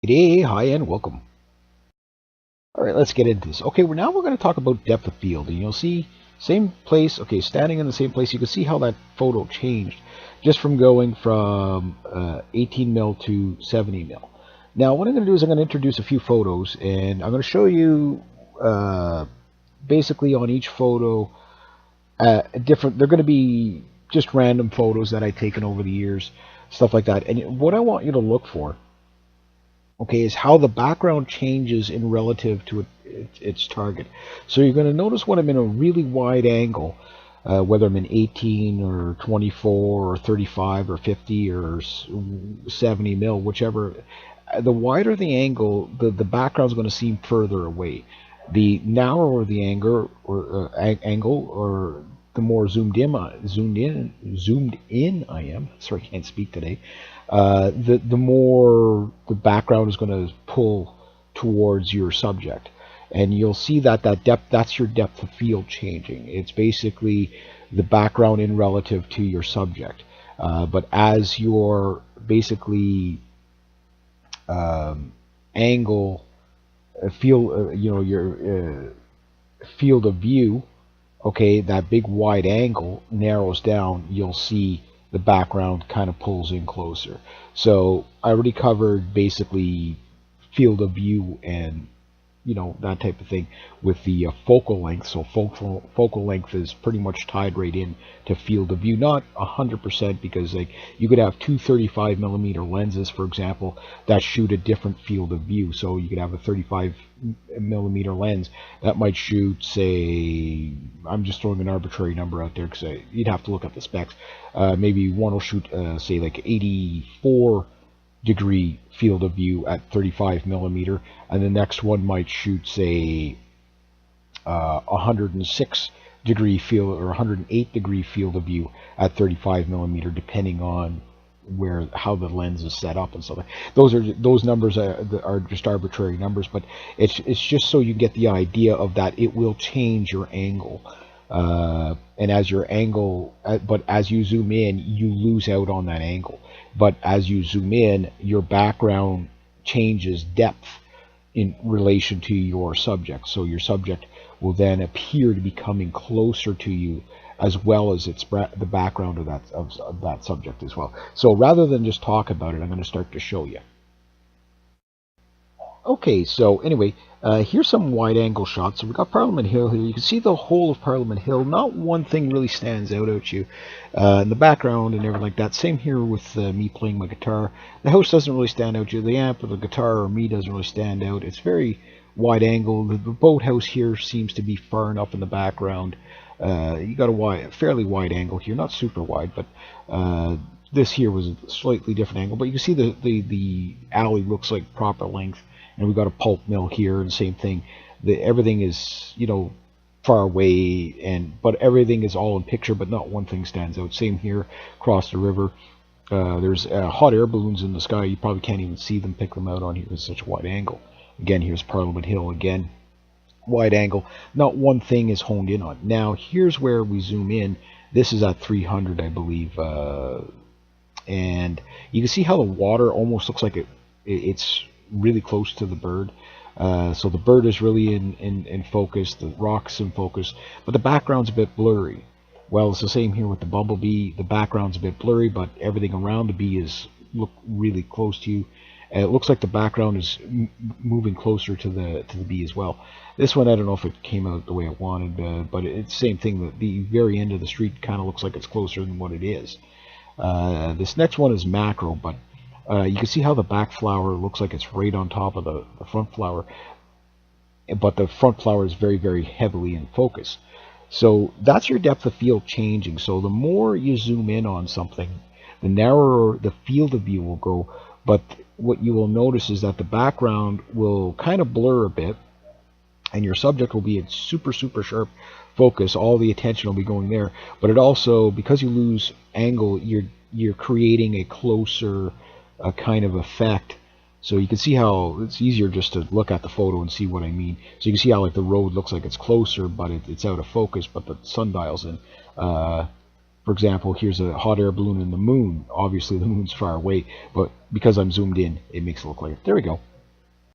Hey, hi, and welcome. All right, let's get into this. Okay, we're going to talk about depth of field, and you'll see same place. Okay, standing in the same place, you can see how that photo changed just from going from 18 mil to 70 mil. Now, what I'm going to do is I'm going to introduce a few photos, and I'm going to show you uh, basically on each photo different. They're going to be just random photos that I've taken over the years, stuff like that. And what I want you to look for, okay, is how the background changes in relative to its target. So you're going to notice when I'm in a really wide angle, whether I'm in 18 or 24 or 35 or 50 or 70 mil, whichever, the wider the angle, the background is going to seem further away. The narrower the angle, or the more zoomed in I am. Sorry, I can't speak today. The more the background is going to pull towards your subject, and you'll see that depth, that's your depth of field changing. It's basically the background in relative to your subject. But as your basically angle field, your field of view, okay, that big wide angle narrows down, you'll see the background kind of pulls in closer. So I already covered basically field of view and that type of thing with the focal length. So focal length is pretty much tied right in to field of view. Not 100%, because like you could have two 35 millimeter lenses, for example, that shoot a different field of view. So you could have a 35 millimeter lens that might shoot, say, I'm just throwing an arbitrary number out there because you'd have to look at the specs. Maybe one will shoot, say, like 84-degree field of view at 35 millimeter, and the next one might shoot, say, 106-degree field or 108-degree field of view at 35 millimeter, depending on how the lens is set up and stuff. Those numbers are just arbitrary numbers, but it's just so you get the idea of that it will change your angle. And as your angle, but as you zoom in, you lose out on that angle. But as you zoom in, your background changes depth in relation to your subject. So your subject will then appear to be coming closer to you, as well as the background of that subject as well. So rather than just talk about it, I'm going to start to show you. Okay, so anyway, here's some wide angle shots. So we've got Parliament Hill here. You can see the whole of Parliament Hill. Not one thing really stands out at you in the background and everything like that. Same here with me playing my guitar. The house doesn't really stand out to you. The amp or the guitar or me doesn't really stand out. It's very wide angle. The boathouse here seems to be far enough in the background. You got a fairly wide angle here. Not super wide, but this here was a slightly different angle. But you can see the alley looks like proper length. And we've got a pulp mill here, and same thing. Everything is, far away, but everything is all in picture, but not one thing stands out. Same here, across the river. There's hot air balloons in the sky. You probably can't even see them, pick them out on here. It's such a wide angle. Again, here's Parliament Hill again. Wide angle. Not one thing is honed in on. Now, here's where we zoom in. This is at 300, I believe. And you can see how the water almost looks like it's really close to the bird. So the bird is really in focus, the rock's in focus, but the background's a bit blurry. Well, it's the same here with the bumblebee. The background's a bit blurry, but everything around the bee look really close to you. And it looks like the background is moving closer to the bee as well. This one, I don't know if it came out the way I wanted, but it's the same thing. The very end of the street kind of looks like it's closer than what it is. This next one is macro, but you can see how the back flower looks like it's right on top of the front flower, but the front flower is very, very heavily in focus. So that's your depth of field changing. So the more you zoom in on something, the narrower the field of view will go. But what you will notice is that the background will kind of blur a bit, and your subject will be in super, super sharp focus. All the attention will be going there. But it also, because you lose angle, you're creating a closer kind of effect. So you can see how it's easier just to look at the photo and see what I mean. So you can see how like the road looks like it's closer, but it's out of focus, but the sundial's in. For example, here's a hot air balloon in the moon. Obviously, the moon's far away, but because I'm zoomed in, it makes it look like it. There we go.